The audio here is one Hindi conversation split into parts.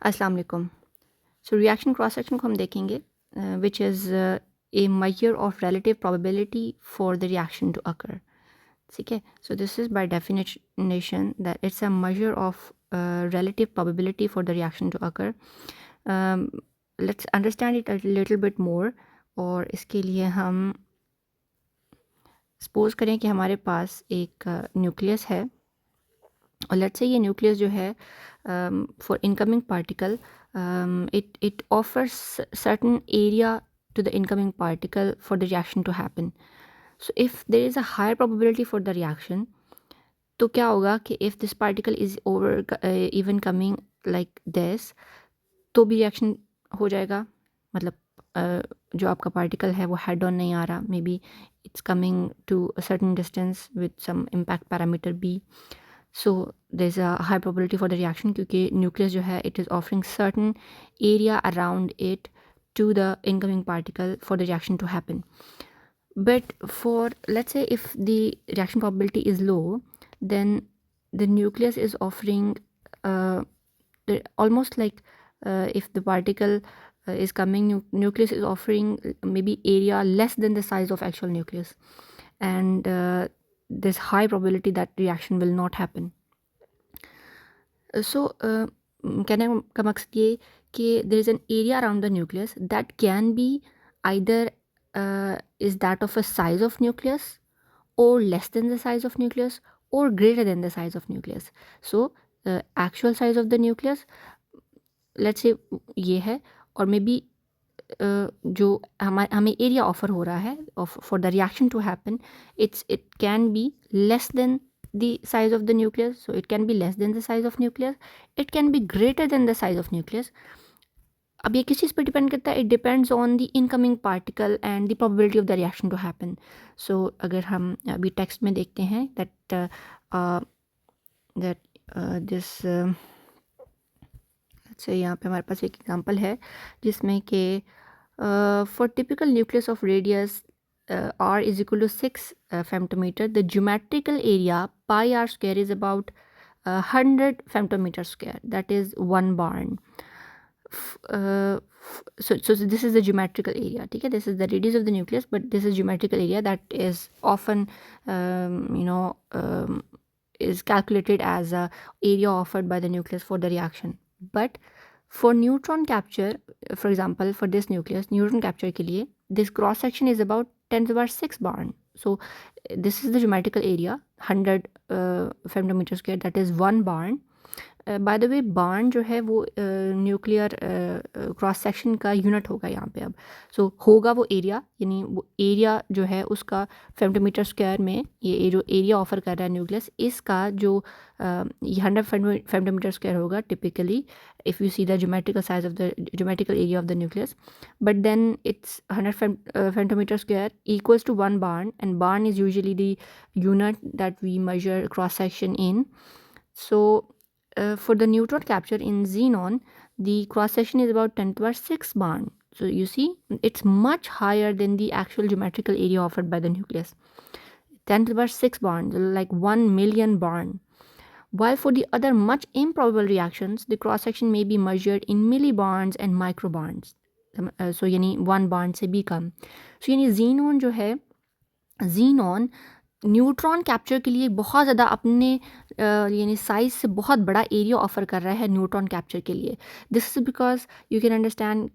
अस्सलाम वालेकुम। सो रिएक्शन क्रॉस सेक्शन को हम देखेंगे which is a measure of relative probability for the reaction to occur. ठीक है, so this is by definition that it's a measure of relative probability for the reaction to occur. Let's understand it a little bit more. और इसके लिए हम सपोज करें कि हमारे पास एक न्यूक्लियस है और लेट्स से ये न्यूक्लियस जो है for incoming particle it offers certain area to the incoming particle for the reaction to happen. So if there is a higher probability for the reaction, तो क्या होगा कि if this particle is over even coming like this, तो भी रिएक्शन हो जाएगा। मतलब जो आपका पार्टिकल है वो हेड ऑन नहीं आ रहा, maybe it's coming to a certain distance with some impact parameter B, so there is a high probability for the reaction क्योंकि न्यूक्लियस जो है it is offering certain area around it to the incoming particle for the reaction to happen. But for, let's say, if the reaction probability is low, then the nucleus is offering almost like if the particle is coming, nucleus is offering maybe area less than the size of actual nucleus, and there's high probability that reaction will not happen. So कहने का मकसद ये कि there is an area around the nucleus that can be either is that of a size of nucleus or less than the size of nucleus or greater than the size of nucleus. So actual size of the nucleus, let's say ये है, और मे बी जो हमें एरिया ऑफर हो रहा है for the reaction to happen, it can be less than the size of the nucleus, so it can be less than the size of nucleus, it can be greater than the size of nucleus. अब ये किस चीज़ पर डिपेंड करता है? It depends on the incoming particle and the probability of the reaction to happen. So अगर हम अभी टेक्स्ट में देखते हैं दैट दिस, अच्छा यहाँ पे हमारे पास एक एग्जांपल है जिसमें कि for typical nucleus of radius r is equal to 6 femtometer, the geometrical area pi r square is about 100 femtometer square, that is one barn. So this is the geometrical area. ठीक है, this is the radius of the nucleus, but this is geometrical area that is often is calculated as a area offered by the nucleus for the reaction. But for neutron capture, for example, for this nucleus, neutron capture के लिए this cross section is about 10 to the power 6 barn. So this is the geometrical area, 100 femtometer square, that is one barn. By the way barn जो है वो न्यूक्लियर क्रॉस सेक्शन का यूनिट होगा यहाँ पे अब. सो होगा वो एरिया, यानी वो एरिया जो है उसका फेमटोमीटर स्क्वायर में, ये जो एरिया ऑफर कर रहा है न्यूक्लियस, इसका जो 100 फेमटोमीटर स्क्वायर होगा typically if you see the geometrical size of the geometrical area of the nucleus, but then it's 100 femtometer square equals to one barn, and barn is usually the unit that we measure cross section in. So for the neutron capture in xenon, the cross section is about 10 to the power 6 barn. So you see it's much higher than the actual geometrical area offered by the nucleus. 10 to the power 6 barn, like 1 million barn. While for the other much improbable reactions, the cross section may be measured in millibarns and microbarns. So यानी 1 barn से भी कम. So यानी xenon जो है, xenon न्यूट्रॉन कैप्चर के लिए बहुत ज़्यादा अपने यानी साइज़ से बहुत बड़ा एरिया ऑफर कर रहा है न्यूट्रॉन कैप्चर के लिए. This is because you can understand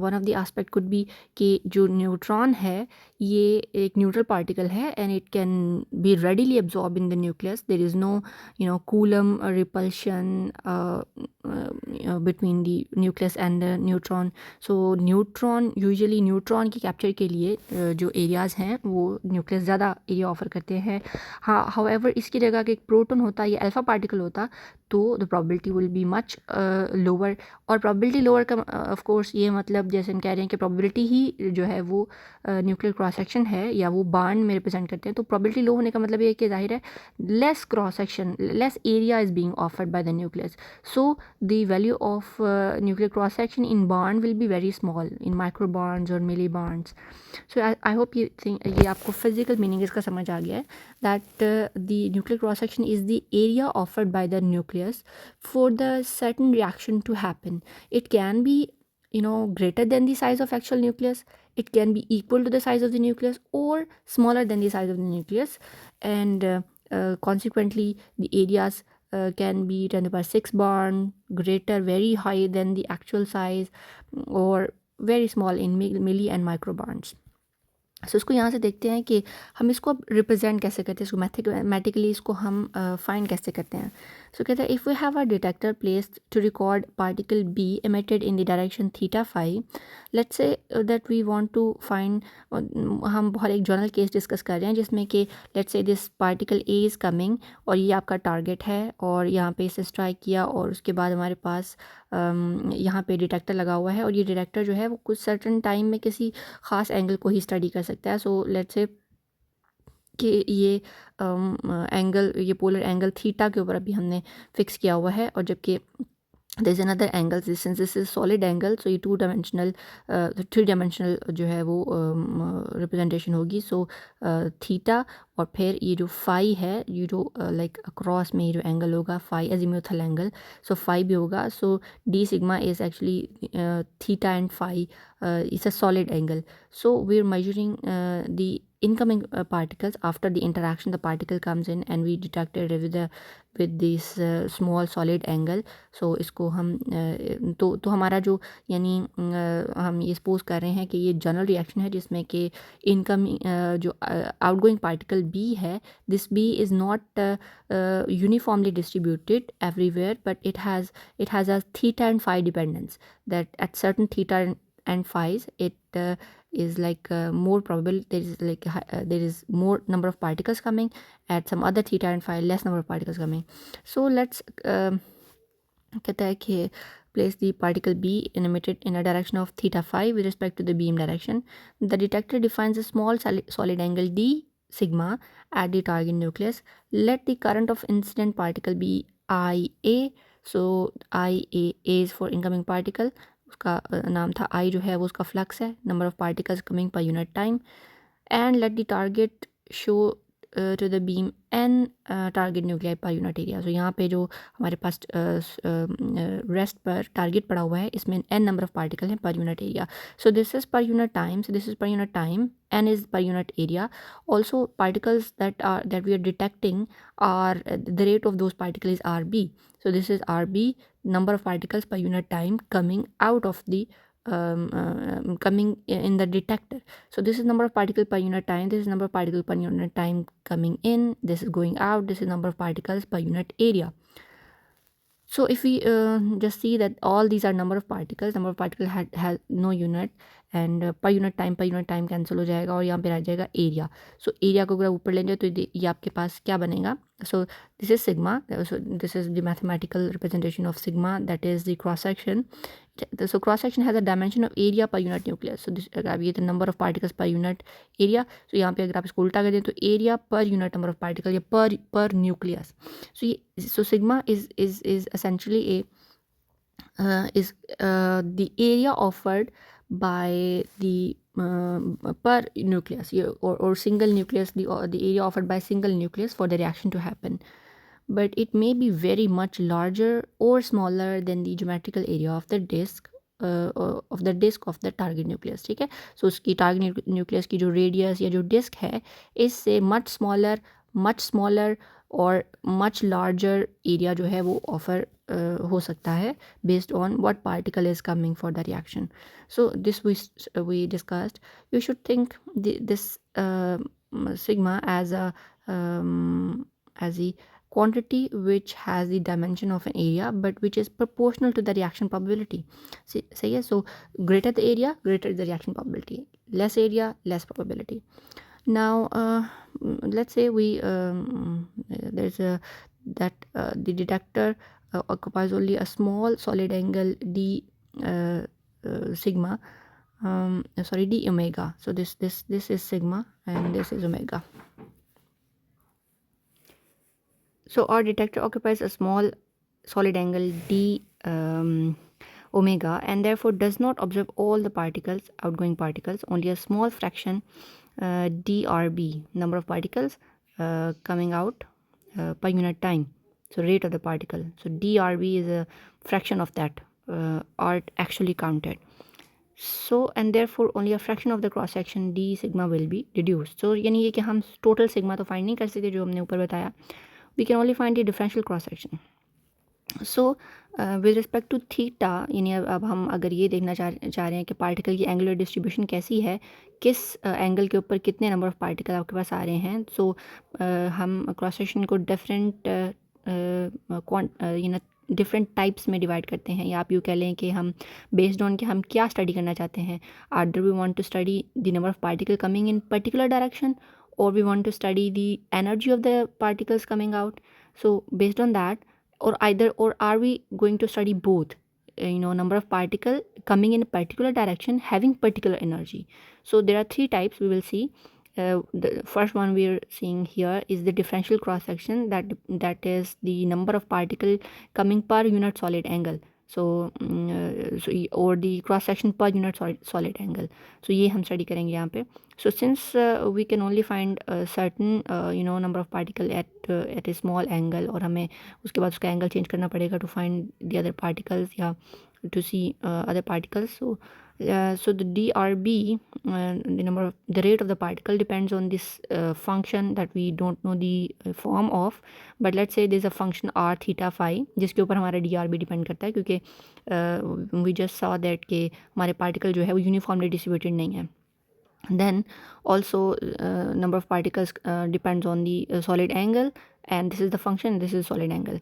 one of the aspect could be कि जो न्यूट्रॉन है ये एक न्यूट्रल पार्टिकल है and it can be readily absorb in the nucleus. There is no Coulomb repulsion between the nucleus and the neutron. So neutron usually neutron की कैप्चर के लिए जो एरियाज़ हैं वो न्यूक्लियस ज़्यादा एरिया ऑफर करते हैं. हाँ, हाउएवर इसकी जगह कि एक प्रोटॉन होता या अल्फ़ा पार्टिकल होता तो the probability will be much lower. और प्रोबेबिलिटी लोअर का ऑफ कोर्स ये मतलब जैसे हम कह रहे हैं कि प्रोबेबिलिटी ही जो है वो न्यूक्लियर क्रॉस सेक्शन है या वो बार्न में रिप्रेजेंट करते हैं. तो प्रोबेबिलिटी लो होने का मतलब ये है कि जाहिर है less cross section, less area is being offered by the nucleus. So the value of nuclear cross section in barn will be very small, in micro barns or milli barns. So I hope you think ये आपको physical meaning इसका समझ आ गया है that the nuclear cross section is the area offered by the nucleus nucleus for the certain reaction to happen. It can be, greater than the size of actual nucleus. It can be equal to the size of the nucleus or smaller than the size of the nucleus. And consequently the areas can be 10 to the power 6 barn, greater, very high than the actual size, or very small in milli and micro barns. सो इसको यहाँ से देखते हैं कि हम इसको अब रिप्रेजेंट कैसे करते हैं, इसको मैथमेटिकली इसको हम फाइंड कैसे करते हैं. सो कहते हैं if we have a detector placed to record particle B emitted in the direction theta phi. Let's say that we want to find, हम बहुत एक जनरल केस डिस्कस कर रहे हैं जिसमें कि let's say this particle A is coming और ये आपका टारगेट है और यहाँ पे इसे स्ट्राइक किया और उसके बाद हमारे पास यहाँ पे डिटेक्टर लगा हुआ है और ये डिटेक्टर जो है वो कुछ सर्टन टाइम में किसी ख़ास एंगल को ही स्टडी कर सकता है. सो लेट्स से कि ये एंगल, ये पोलर एंगल थीटा के ऊपर अभी हमने फिक्स किया हुआ है, और जबकि there is another angle, since this is solid angle, so ये 2 dimensional 3 dimensional जो है वो रिप्रेजेंटेशन होगी. सो थीटा और फिर ये जो फाई है, ये जो लाइक अक्रॉस में ये जो एंगल होगा phi azimuthal angle, so phi भी होगा. So D sigma is actually theta and phi, it's a solid angle. So we're measuring the incoming particles. After the interaction the particle comes in and we detect it with this small solid angle. So इसको हम तो हमारा जो यानी हम ये सपोज कर रहे हैं कि ये जनरल रिएक्शन है जिसमें कि इनकमिंग जो आउटगोइंग पार्टिकल बी है, this B is not uniformly distributed everywhere, but it has a theta and phi dependence, that at certain theta and phi's it is like more probable there is like there is more number of particles coming, at some other theta and phi less number of particles coming. So let's कहता है कि place the particle B emitted in a direction of theta phi with respect to the beam direction. The detector defines a small solid angle d sigma at the target nucleus. Let the current of incident particle be IA. So IA is for incoming particle, उसका नाम था. I जो है वो उसका फ्लक्स है, number of particles coming per unit time. And let the target show to the beam N target nuclei per unit area. So यहाँ पे जो हमारे पास रेस्ट पर टारगेट पड़ा हुआ है इसमें एन नंबर ऑफ पार्टिकल हैं पर unit area. So this is पर unit time, so this is पर unit time, n is per unit area. Also particles that we are detecting are the rate of those particles is rb. So this is rb, number of particles per unit time coming out of the coming in the detector. So this is number of particles per unit time, this is number of particles per unit time coming in, this is going out, this is number of particles per unit area. So if we just see that all these are number of particles has no unit, and पर यूनिट टाइम कैंसिल हो जाएगा और यहाँ पे रह जाएगा एरिया. सो एरिया को अगर ऊपर लेंगे तो ये आपके पास क्या बनेगा. So this is sigma, so this is the mathematical representation of sigma, that is the cross section. So cross section has a dimension of area per unit nucleus. So this अगर आप ये तो number of particles per unit area, so यहाँ पे अगर आप इसको उल्टा कर दें तो area per unit number of particle या पर न्यूक्लियस. सो ये so sigma is essentially A is the area offered by the per nucleus or single nucleus, the area offered by single nucleus for the reaction to happen. But it may be very much larger or smaller than the geometrical area of the disk of the target nucleus. ठीक है. सो उसकी टारगेट न्यूक्लियस की जो रेडियस या जो डिस्क है इससे मच स्मॉलर और मच लार्जर एरिया जो है वो ऑफर हो सकता है based on what particle is coming for the reaction. So this we discussed. You should think this sigma as a quantity which has the dimension of an area but which is proportional to the reaction probability. सही है. So greater the area, greater the reaction probability, less area, less probability. Now let's say we there's a that the detector occupies only a small solid angle d sigma, d omega. So this is sigma and this is omega. So our detector occupies a small solid angle d omega and therefore does not observe all the particles, outgoing particles, only a small fraction drb, number of particles coming out per unit time. so rate of the particle. So DRB is a fraction of that, are actually counted. So and therefore only a fraction of the cross section d sigma will be reduced. So यानी ये कि हम total sigma तो find नहीं कर सकते जो हमने ऊपर बताया. We can only find the differential cross section. So with respect to theta, यानी अब हम अगर ये देखना चाह रहे हैं कि पार्टिकल की एंगुलर डिस्ट्रीब्यूशन कैसी है, किस एंगल के ऊपर कितने नंबर ऑफ़ पार्टिकल आपके पास आ रहे हैं. सो हम क्रॉस सेक्शन को डिफरेंट डिफरेंट टाइप्स में डिवाइड करते हैं, या आप यूँ कह लें कि हम बेस्ड ऑन कि हम क्या स्टडी करना चाहते हैं. Other we want to study the number of particle coming in particular direction, or we want to study the energy of the particles coming out. So based on that, or are we going to study both, number of particle coming in a particular direction having particular energy. So there are three types we will see. The first one we are seeing here is the differential cross section, that is the number of particle coming per unit solid angle. So or the cross section per unit solid angle. So ये हम study करेंगे यहाँ पे. So since we can only find a certain number of particle at a small angle, और हमें उसके बाद उसका angle change करना पड़ेगा to find the other particles या to see other particles. So the DRB, the rate of the particle depends on this function that we don't know the form of, but let's say there's a function r theta phi जिसके ऊपर हमारा DRB depend करता है, क्योंकि we just saw that कि हमारे particle जो है वो uniformly distributed नहीं है. Then also number of particles depends on the solid angle, and this is the function, this is solid angle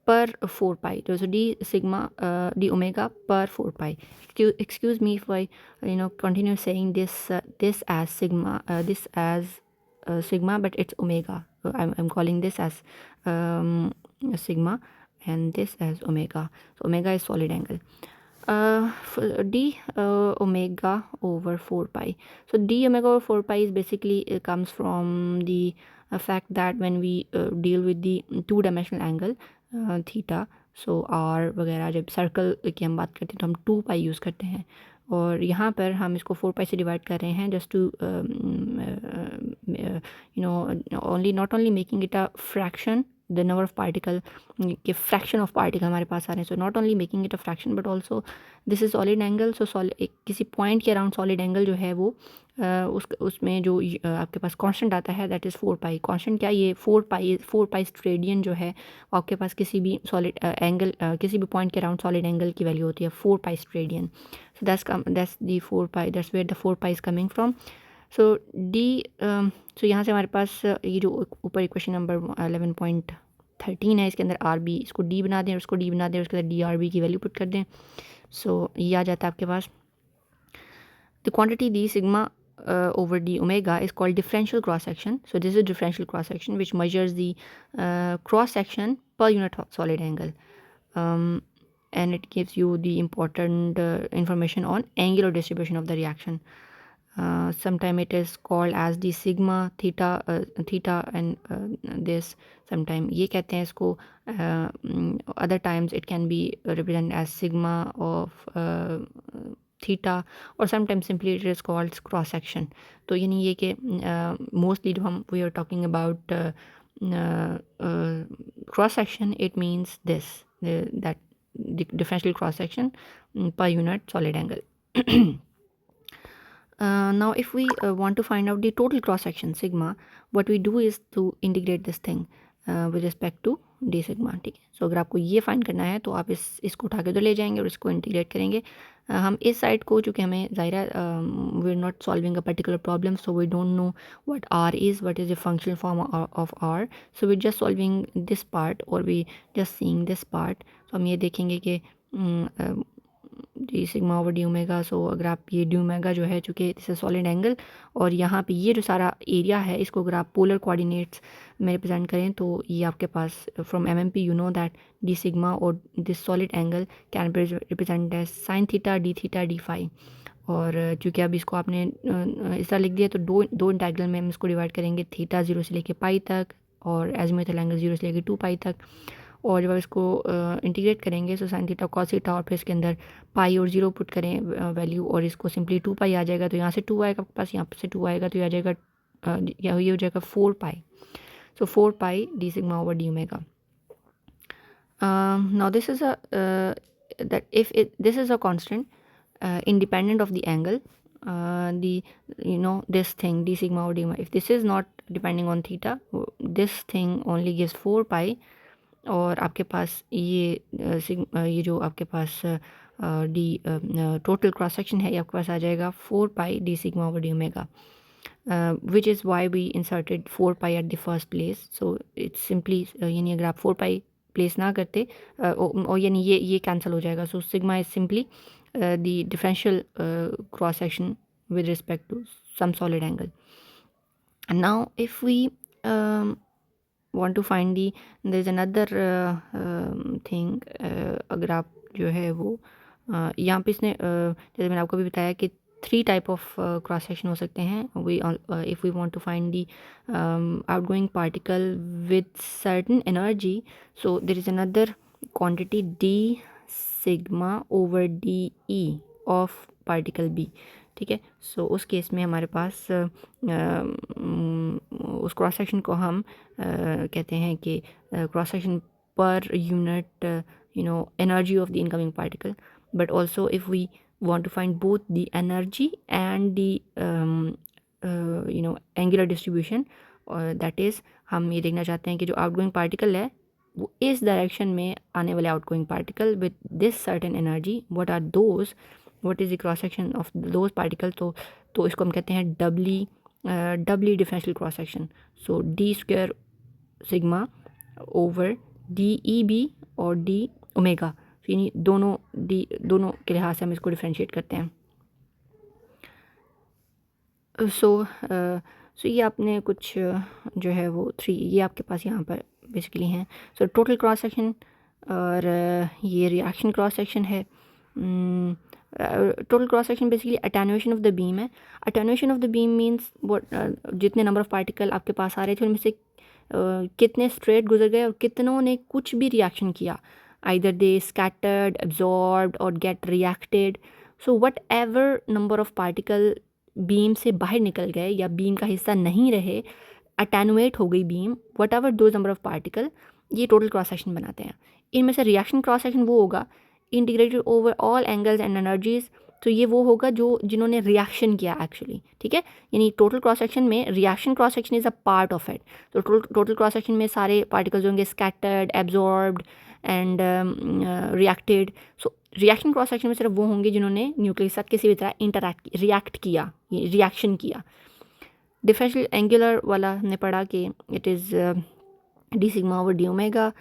per 4 pi. So d sigma d omega per 4 pi. Excuse me if I continue saying this as sigma, this as sigma, but it's omega. So I'm calling this as sigma and this as omega. So omega is solid angle. D omega over 4 pi. So d omega over 4 pi is basically comes from the fact that when we deal with the two-dimensional angle theta, so r वगैरह जब सर्कल की हम बात करते हैं तो हम 2 पाई यूज़ करते हैं, और यहाँ पर हम इसको 4 पाई से डिवाइड कर रहे हैं just to only not only making it a fraction, the number of particle के fraction of particle हमारे पास आ रहे हैं. So not only making it a fraction but also this is solid angle. So एक किसी point के around solid angle जो है वो उसमें जो आपके पास constant आता है that is 4 pi. constant क्या, ये 4 pi radian जो है वो आपके पास किसी भी solid angle किसी भी point के around solid angle की value होती है 4 pi radian. So that's the 4 pi, that's where the 4 pi is coming from. So D so यहाँ से हमारे पास ये जो ऊपर इक्वेशन नंबर 11.13 है, इसके अंदर आर बी, इसको डी बना दें और उसको डी बना दें और उसके अंदर डी आर बी की वैल्यू पुट कर दें. सो ये आ जाता है आपके पास. The quantity D sigma over d omega is called differential cross section. So this is differential cross section which measures the cross section per unit solid angle, and it gives you the important information on angular distribution of the reaction. Sometime it is called as the sigma theta and this, sometime ये कहते हैं इसको, other times it can be represented as sigma of theta, or sometimes simply it is called cross section. तो यानी ये कि mostly जब हम we are talking about cross section, it means this, that the differential cross section per unit solid angle. Now if we want to find out the total cross section sigma, what we do is to integrate this thing with respect to d sigma. ठीक है. सो अगर आपको ये फाइंड करना है तो आप इसको उठा के उधर ले जाएंगे और इसको इंटीग्रेट करेंगे. हम इस साइड को, चूँकि हमें ज़ाहिर we are not solving a particular problem, so we don't know what are is, what is the functional form of R. So we just solving this part और we just seeing this part. तो हम ये देखेंगे कि D sigma over D omega. So अगर आप ये डी ओमेगा जो है, चूँकि दिस इज सॉलिड एंगल, और यहाँ पे ये जो सारा एरिया है इसको अगर आप पोलर कोऑर्डिनेट्स में रिप्रेजेंट करें तो ये आपके पास from MMP you know that D sigma और this solid angle can be represent as sine theta D phi. और चूँकि अब इसको आपने इस तरह लिख दिया तो दो इंटेग्रल में हम इसको डिवाइड करेंगे, थीटा 0 से लेके पाई तक और एजिमुथल एंगल 0 से लेके 2 पाई तक. और जब इसको इंटीग्रेट करेंगे तो साइन थीटा कॉस थीटा और फिर इसके अंदर पाई और 0 पुट करें वैल्यू, और इसको सिंपली 2 पाई आ जाएगा. तो यहाँ से 2 आएगा आपके पास, यहाँ से 2 आएगा तो ये आ जाएगा या ये हो जाएगा 4 pi. So 4 pi D sigma over D omega. Now this is a that if this is a constant independent of the angle, the this thing d sigma or d sigma, if this is not depending on theta, this thing only gives 4 pi, और आपके पास ये जो आपके पास डी टोटल क्रॉस सेक्शन है, ये आपके पास आ जाएगा 4 pi D sigma over D omega, which is why we inserted 4 pi at the first place. So it's simply, यानी अगर आप 4 पाई प्लेस ना करते और यानी ये कैंसिल हो जाएगा. So sigma is simply the differential cross section with respect to some solid angle. And now if we want to find there is another thing, अगर आप जो है वो यहाँ पे इसने जैसे मैंने आपको भी बताया कि 3 टाइप ऑफ क्रॉस सेक्शन हो सकते हैं. If we want to find the outgoing particle with certain energy, so there is another quantity D sigma over D E of particle B. ठीक है. सो उस केस में हमारे पास उस क्रॉस सेक्शन को हम कहते हैं कि cross section per unit energy of the incoming particle. But also if we want to find both the energy and the angular distribution, that is हम ये देखना चाहते हैं कि जो आउटगोइंग पार्टिकल है वो इस डायरेक्शन में आने वाले outgoing particle with this certain energy, what are those, what is the cross section of those particle. तो इसको हम कहते हैं doubly differential cross section. So D square sigma over D E B और डी ओमेगा, यानी दोनों के लिहाज से हम इसको डिफ्रेंशिएट करते हैं. सो ये आपने कुछ जो है वो 3 ये आपके पास यहाँ पर बेसिकली हैं. सो टोटल क्रॉस सेक्शन और ये रिएक्शन क्रॉस सेक्शन है. Total cross section basically attenuation of the beam है. Attenuation of the beam means जितने नंबर ऑफ पार्टिकल आपके पास आ रहे थे उनमें से कितने स्ट्रेट गुजर गए और कितनों ने कुछ भी रिएक्शन किया. Either they scattered, absorbed or get reacted. So whatever number of particle beam से बाहर निकल गए या बीम का हिस्सा नहीं रहे, अटेनुएट हो गई beam, whatever those number of particle, ये टोटल क्रॉस सेक्शन बनाते हैं. इनमें से रिएक्शन क्रॉस सेक्शन वो होगा integrated over all angles and energies. तो ये वो होगा जिन्होंने रिएक्शन किया एक्चुअली. ठीक है. यानी टोटल क्रॉस सेक्शन में reaction cross section is a part of it. तो टोटल क्रॉस सेक्शन में सारे पार्टिकल्स होंगे scattered, absorbed and reacted. So reaction cross section में सिर्फ वो होंगे जिन्होंने न्यूक्लियस के साथ किसी भी तरह रिएक्ट किया, रिएक्शन किया. डिफरेंशियल एंगुलर वाला हमने पढ़ा कि it is D sigma over D omega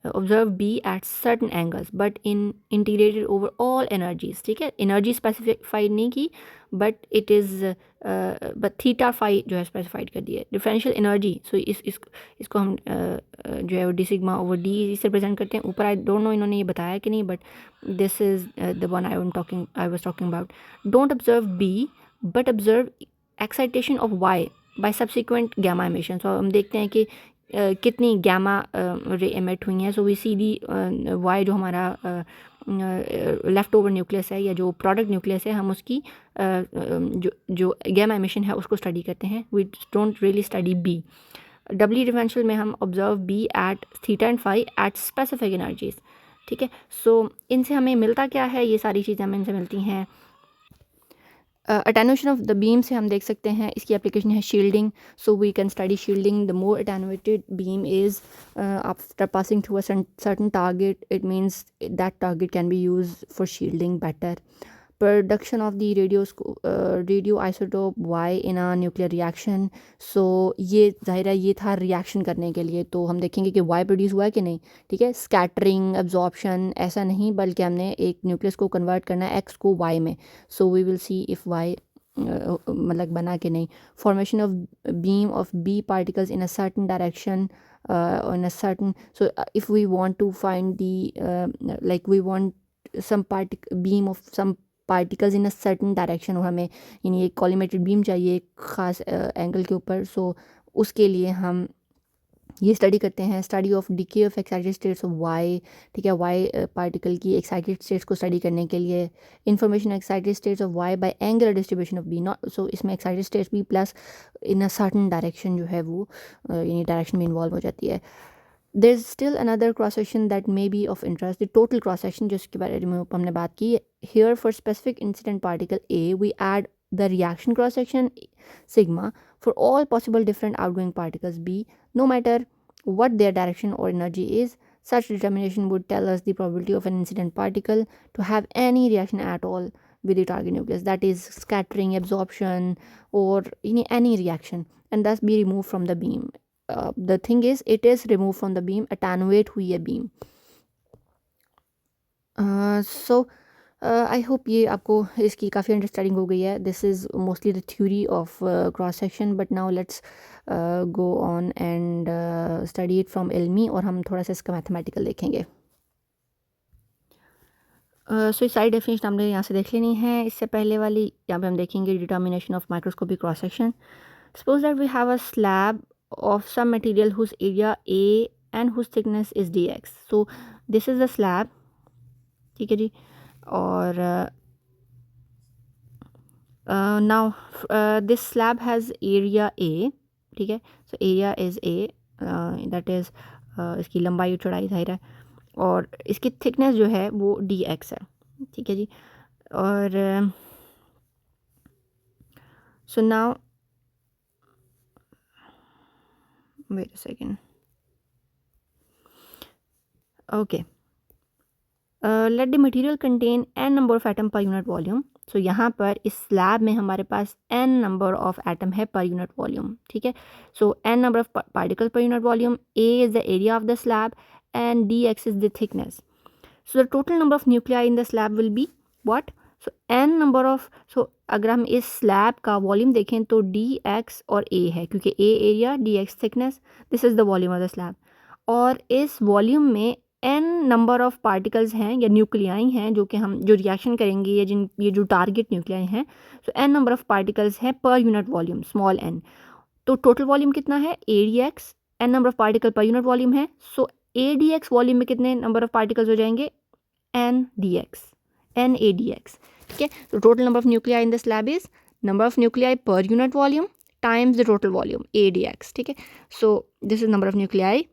observe B at certain angles but in integrated over all energies. ठीक है. एनर्जी स्पेसिफाइड नहीं की but it is but theta phi जो है स्पेसिफाइड कर दिया. डिफरेंशियल एनर्जी, सो इसको हम जो है वो डी सिग्मा ओवर डी से रिप्रेजेंट करते हैं. ऊपर आई डोंट नो इन्होंने ये बताया कि नहीं, but this is the one I was talking about. Don't observe B but observe excitation of Y by subsequent gamma emission. So हम देखते हैं कि कितनी गैमा रे एमिट हुई हैं. So we C the Y जो हमारा लेफ़्ट ओवर न्यूक्लियस है या जो प्रोडक्ट न्यूक्लियस है, हम उसकी जो गैमा एमिशन है उसको स्टडी करते हैं. We don't really study B. Doubly differential में हम observe B at theta and phi at specific energies. ठीक है. सो इनसे हमें मिलता क्या है, ये सारी चीज़ें हमें इनसे मिलती हैं. अटेनुएशन ऑफ द बीम से हम देख सकते हैं इसकी एप्लीकेशन है shielding. So we can study shielding. The more attenuated beam is after passing through a certain target, it means that target can be use for shielding better. Production of the radio isotope Y in a nuclear reaction. So ये जाहिर है ये था रिएक्शन करने के लिए. तो हम देखेंगे कि वाई प्रोड्यूस हुआ है कि नहीं. ठीक है. स्कैटरिंग, एब्जॉर्प्शन ऐसा नहीं, बल्कि हमने एक न्यूक्लियस को कन्वर्ट करना है एक्स को वाई में. So we will see if Y मतलब बना कि नहीं. Formation of beam of B particles in a certain direction in a certain, so if we want to find the like we want some beam of some particles in a certain direction, और हमें यानी एक कॉलीमेटेड बीम चाहिए एक ख़ास एंगल के ऊपर. सो उसके लिए हम ये स्टडी करते हैं, study of decay of excited states of Y. ठीक है. वाई पार्टिकल की एक्साइटेड स्टेट्स को स्टडी करने के लिए information excited states of Y by angular distribution of B. Not so इसमें एक्साइटेड स्टेट्स भी plus in a certain direction जो है वो यानी डायरेक्शन में इन्वॉल्व हो जाती है. there's still another cross section that may be of interest, the total cross section, जिसके बारे में हमने बात की. Here for specific incident particle A we add the reaction cross section sigma for all possible different outgoing particles B, no matter what their direction or energy is. Such determination would tell us the probability of an incident particle to have any reaction at all with the target nucleus, that is scattering, absorption, or any reaction, and thus be removed from the beam. The thing is, it is removed from the beam, attenuate हुई है beam. So I hope ये आपको इसकी काफ़ी अंडरस्टैंडिंग हो गई है. This is mostly the theory of cross section, but now let's go on and study it from ilmi, और हम थोड़ा सा इसका मैथमेटिकल देखेंगे. सो सारी डेफिनेशन हमने यहाँ से देख लेनी है. इससे पहले वाली यहाँ पे हम देखेंगे determination of microscopic cross section. Suppose that we have a slab of some material whose area A and whose thickness is dx. So this is the slab, ठीक है जी. और now this slab has area A, ठीक है. So area is A, that is इसकी लंबाई और चौड़ाई जाहिर है, और इसकी थिकनेस जो है वो dx है, ठीक है जी. और so now wait a second. Okay. Let the material contain n number of atom per unit volume. So यहाँ पर इस स्लैब में हमारे पास n number of atom है per unit volume, ठीक है. So n number of particles per unit volume. A is the area of the slab and dx is the thickness. So the total number of nuclei in the slab will be what? So n number of, so अगर हम इस स्लैब का वॉल्यूम देखें तो dx और a है, क्योंकि a area dx thickness, this is the volume of the slab. और इस वॉल्यूम में n नंबर ऑफ पार्टिकल्स हैं या न्यूक्लियाई हैं जो कि हम जो रिएक्शन करेंगे या जिन ये जो टारगेट न्यूक्लियाई हैं. सो n नंबर ऑफ पार्टिकल्स हैं पर यूनिट वॉल्यूम, स्मॉल n. तो टोटल वॉल्यूम कितना है? a dx. n number of particle per unit volume है. सो a dx वॉल्यूम में कितने नंबर ऑफ पार्टिकल्स हो जाएंगे? n dx, n a dx, ठीक है. तो total number of nuclei in the slab is number of nuclei per unit volume times the total volume, a dx, ठीक है. So this is number of nuclei.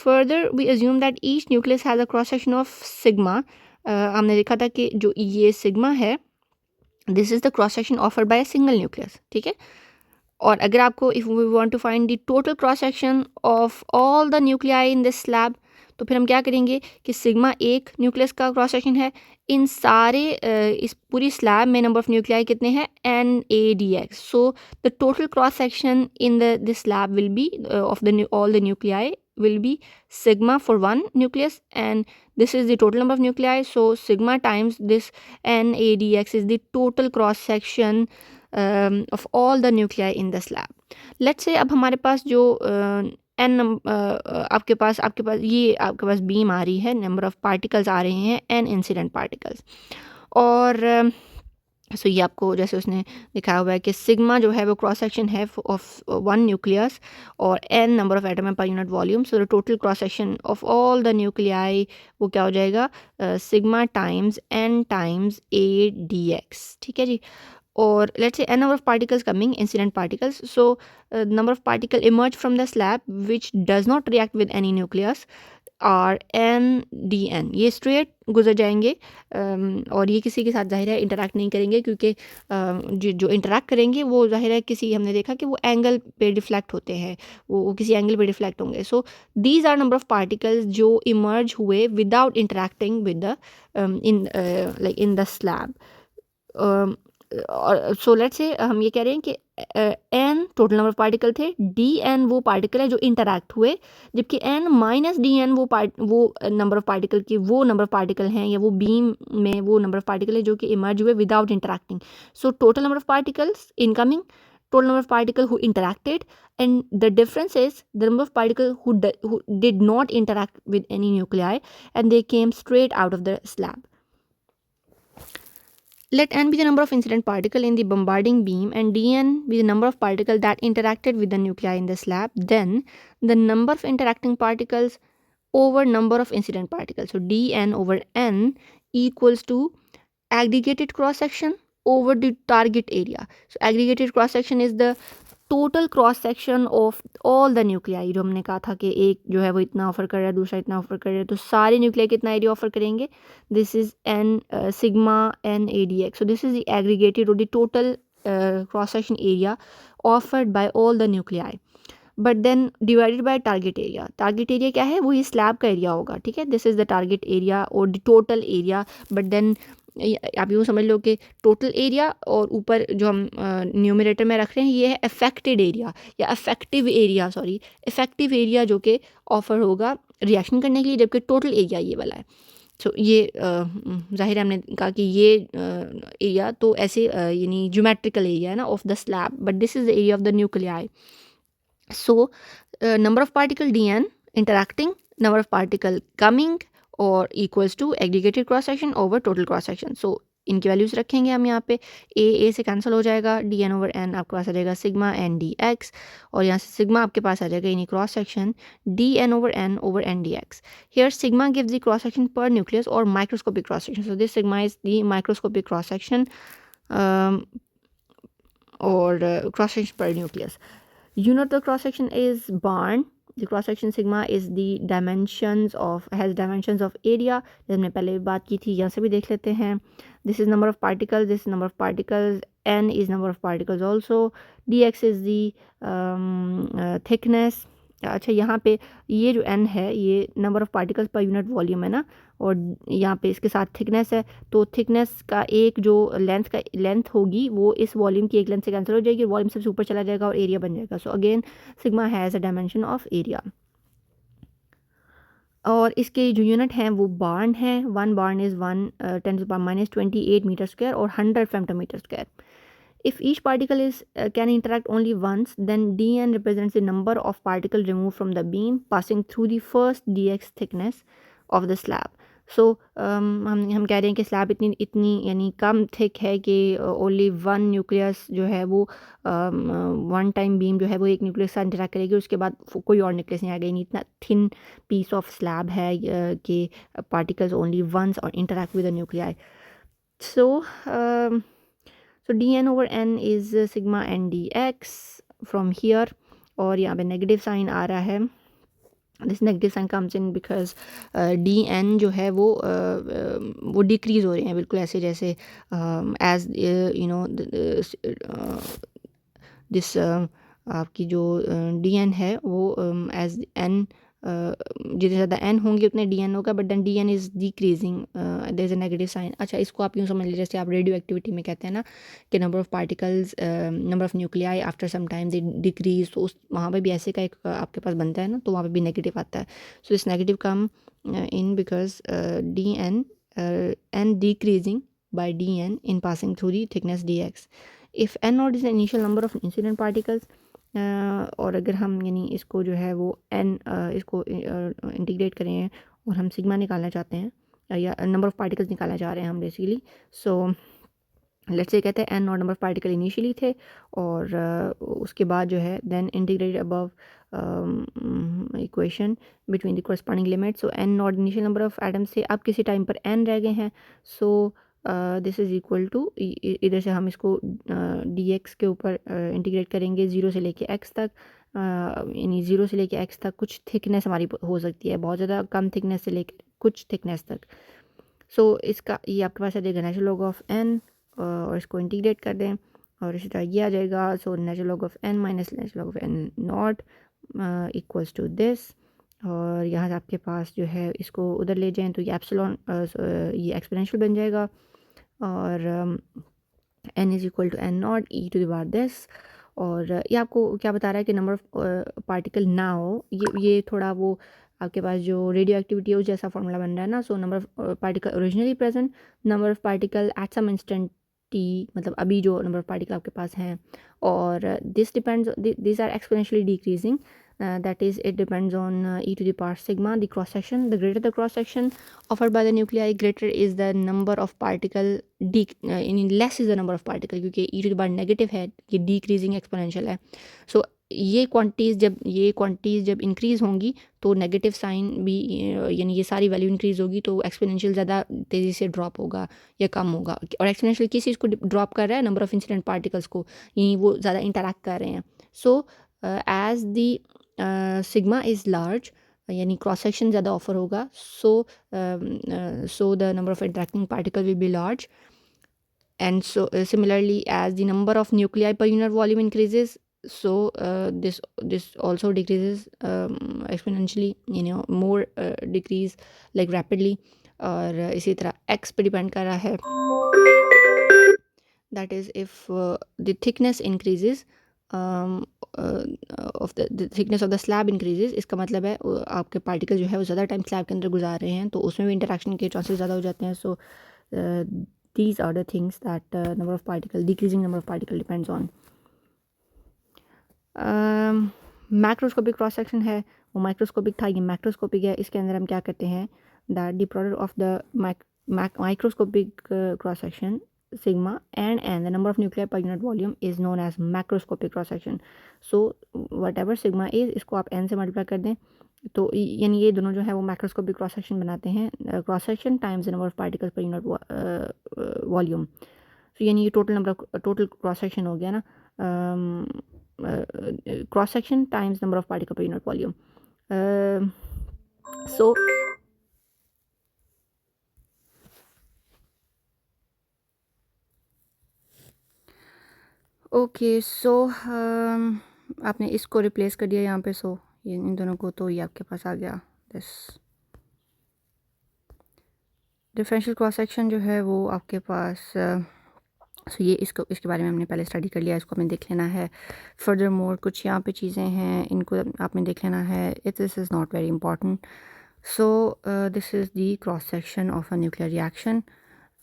Further, we assume that each nucleus has a cross section of sigma. हमने देखा था कि जो ये सिग्मा है, this is the cross section offered by a single nucleus, ठीक है. और अगर आपको if we want to find the total cross section of all the nuclei in this slab, तो फिर हम क्या करेंगे कि सिग्मा एक न्यूक्लियस का क्रॉस सेक्शन है. इन सारे इस पूरी स्लैब में नंबर ऑफ न्यूक्लियाई कितने हैं? n a dx. So the total cross section in this slab will be of the all the nuclei will be sigma for one nucleus, and this is the total number of nuclei. So sigma times this n a dx is the total cross section of all the nuclei in the slab. Let's say अब हमारे पास जो n आपके पास ये आपके पास बीम आ रही है, नंबर ऑफ पार्टिकल्स आ रहे हैं n इंसिडेंट पार्टिकल्स. और सो ये आपको जैसे उसने दिखाया हुआ है कि सिग्मा जो है वो क्रॉस सेक्शन है ऑफ वन न्यूक्लियस और n नंबर ऑफ एटम है पर unit volume. So the total cross section of all the nuclei वो क्या हो जाएगा? Sigma times n times a dx, ठीक है जी. और let's say n number of particles coming, incident particles. So number of particle emerge from the slab which does not react with any nucleus are n dn. ये स्ट्रेट गुजर जाएंगे और ये किसी के साथ जाहिर है इंटरेक्ट नहीं करेंगे, क्योंकि जो इंटरेक्ट करेंगे वो जाहिर है किसी, हमने देखा कि वो एंगल पे डिफ्लेक्ट होते हैं, वो किसी एंगल पे डिफ्लेक्ट होंगे. So these are number of particles जो इमर्ज हुए without interacting with the in the slab. So let's say हम ये कह रहे हैं कि n total number of particle थे, dn वो पार्टिकल है जो इंटरैक्ट हुए, जबकि n माइनस dn वो नंबर ऑफ पार्टिकल की वो नंबर ऑफ पार्टिकल हैं या वो बीम में वो नंबर ऑफ पार्टिकल है जो कि इमर्ज हुए without interacting. So total number of particles incoming, total number of particles who interacted, and the difference is the number of particles who did not interact with any nuclei and they came straight out of the slab. Let n be the number of incident particle in the bombarding beam and dn be the number of particles that interacted with the nuclei in the slab. Then the number of interacting particles over number of incident particles. So dn over n equals to aggregated cross section over the target area. So aggregated cross section is the total cross section of all the nuclei, जो हमने कहा था कि एक जो है वो इतना ऑफर कर रहा है, दूसरा इतना ऑफर कर रहा है, तो सारे न्यूक्लियाई कितना एरिया ऑफर करेंगे? This is N sigma N A D X. So this is the aggregated और the total cross section area offered by all the nuclei, but then divided by target area. Target area क्या है? वो ये स्लैब का एरिया होगा, ठीक है. This is the target area और the total area, but then आप यूँ समझ लो कि टोटल एरिया और ऊपर जो हम न्यूमरेटर में रख रहे हैं ये है अफेक्टेड एरिया या affective area, sorry effective area, जो कि ऑफर होगा रिएक्शन करने के लिए, जबकि टोटल एरिया ये वाला है. सो ये ज़ाहिर है हमने कहा कि ये एरिया तो ऐसे यानी ज्योमेट्रिकल एरिया है ना of the slab, but this is the area of the nuclei. So, number of particle dn interacting, number of particle coming और equals to aggregated cross section over total cross section. So, इनकी वैल्यूज़ रखेंगे हम यहाँ पे. ए से कैंसिल हो जाएगा, डी एन ओवर एन आपके पास आ जाएगा सिग्मा एन डी एक्स, और यहाँ से सिग्मा आपके पास आ जाएगा यानी cross section d n over n d x. Here sigma gives the cross section per nucleus और microscopic cross section. So this sigma is the microscopic cross section और cross section per nucleus. Unit of the cross section is barn. The cross section sigma is the has dimensions of area. जैसे हमने पहले भी बात की थी, यहाँ से भी देख लेते हैं. This is number of particles. This is number of particles. N is number of particles also. dx is the thickness. अच्छा, यहाँ पे ये जो n है ये number of particles per unit volume है ना, और यहाँ पे इसके साथ थिकनेस है, तो थिकनेस का एक जो लेंथ होगी वो इस वॉल्यूम की एक लेंथ से कैंसिल हो जाएगी, वॉल्यूम सबसे ऊपर चला जाएगा और एरिया बन जाएगा. So again sigma has a dimension of area. और इसके जो यूनिट हैं वो बार्न है. 1 बार्न इज़ 1 × 10⁻28 मीटर स्क्वायर और 100 femtometre square. If each particle can interact only once, then dn represents the number of particles removed from the beam passing through the first dx thickness of the slab. So हम कह रहे हैं कि स्लैब इतनी यानी कम थिक है कि ओनली वन न्यूक्लियस जो है वो वन टाइम बीम जो है वो एक न्यूक्लियस से इंटरेक्ट करेगी, उसके बाद कोई और न्यूक्लियस नहीं आ गई. इतना थिन पीस ऑफ स्लैब है कि पार्टिकल्स ओनली वंस और interact with the nuclei. So dn over n is sigma n dx from here, और यहाँ पे नेगेटिव साइन आ रहा है. This negative sign comes in because d n जो है वो डिक्रीज़ हो रहे हैं बिल्कुल ऐसे जैसे एज यू नो दिस आपकी जो डी एन है वो एज एन जितने ज़्यादा एन होंगे उतने डी एन होगा, but then d n is decreasing, there is a negative sign. अच्छा, इसको आप यूँ समझ लीजिए जैसे आप रेडियो एक्टिविटी में कहते हैं ना कि number of particles number of nuclei after some time they decrease, तो उस वहाँ पे भी ऐसे का एक आपके पास बनता है ना, तो वहाँ पे भी नेगेटिव आता है. So this negative come in because d n decreasing by d n in passing through the thickness d x. If n naught is the initial number of incident particles, और अगर हम यानी इसको जो है वो एन इसको इंटीग्रेट करें और हम सिग्मा निकालना चाहते हैं या नंबर ऑफ़ पार्टिकल्स निकालना चाह रहे हैं हम बेसिकली. सो लेट्स से कहते हैं n naught number of particle initially थे, और उसके बाद जो है then integrate above equation between the corresponding limit. So n naught initial number of atoms से अब किसी टाइम पर एन रह गए हैं. So this is equal to, इधर से हम इसको डी एक्स के ऊपर इंटीग्रेट करेंगे 0 से लेके x तक, यानी 0 से लेके x तक कुछ थिकनेस हमारी हो सकती है, बहुत ज़्यादा कम थिकनेस से लेकर कुछ थिकनेस तक. सो इसका ये आपके पास आ जाएगा नेचुरल लॉग ऑफ n, और इसको इंटीग्रेट कर दें और इसी तरह ये आ जाएगा. So natural log of n minus natural log of n naught equals to this, और यहाँ से आपके पास जो है इसको उधर ले जाएं तो ये एप्सिलॉन ये एक्सपोनेंशियल बन जाएगा, और n is equal to n naught e to the power this. और ये आपको क्या बता रहा है कि नंबर ऑफ़ पार्टिकल ना हो, ये थोड़ा वो आपके पास जो रेडियो एक्टिविटी है उस जैसा फॉर्मूला बन रहा है ना. So number of particle originally present, number of particle at some instant t, मतलब अभी जो नंबर ऑफ़ पार्टिकल आपके पास हैं, और this depends this are exponentially decreasing, that is it depends on e to the power sigma, the cross section. The greater the cross section offered by the nuclei, greater is the number of particle less is the number of particle, क्योंकि e to the power negative है, ये डिक्रीजिंग एक्सपोनेंशियल है. सो ये क्वांटिटीज़ जब इंक्रीज़ होंगी तो नेगेटिव साइन भी यानी ये सारी वैल्यू इंक्रीज़ होगी, तो एक्सपोनेंशियल ज़्यादा तेज़ी से ड्रॉप होगा या कम होगा. और एक्सपोनेंशियल किस चीज़ को ड्रॉप कर रहा है? नंबर ऑफ़ इंसिडेंट पार्टिकल्स को, यानी वो ज़्यादा इंटरेक्ट कर रहे हैं. So as the sigma is large, यानी क्रॉस सेक्शन ज़्यादा ऑफर होगा, so the number of interacting particle will be large, and so similarly as the number of nuclei per unit volume increases, so this also decreases exponentially, more decrease like rapidly. और इसी तरह x पे डिपेंड कर रहा है, that is if the thickness increases, of the thickness of the slab increases, इसका मतलब है आपके पार्टिकल जो है वो ज़्यादा टाइम स्लैब के अंदर गुजार रहे हैं, तो उसमें भी इंटरेक्शन के चांसेस ज़्यादा हो जाते हैं. सो these are the things that number of particle, decreasing number of particle depends on. Macroscopic cross section है, वो माइक्रोस्कोपिक था, ये मैक्रोस्कोपिक है. इसके अंदर हम क्या करते हैं, that the product of the microscopic cross section sigma and the number of nuclei per unit volume is known as macroscopic cross section. So whatever sigma is, इसको आप n से मल्टीप्लाई कर दें, तो यानी ये दोनों जो है वो मैक्रोस्कोपिक क्रॉस सेक्शन बनाते हैं. Cross section times the number of particles per unit volume. तो यानी ये टोटल क्रॉस सेक्शन हो गया ना, cross section times number of particle per unit volume. So okay, so आपने इसको रिप्लेस कर दिया यहाँ पे, सो ये इन दोनों को, तो ये आपके पास आ गया दिस डिफरेंशियल क्रॉस सेक्शन जो है वो आपके पास. सो ये इसके बारे में हमने पहले स्टडी कर लिया, इसको हमें देख लेना है. फर्दर मोर कुछ यहाँ पे चीज़ें हैं, इनको आपने देख लेना है. This is not very important. So this is the cross section of a nuclear reaction.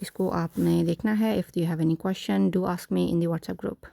इसको आपने देखना है. If you have any question, do ask me in the WhatsApp group.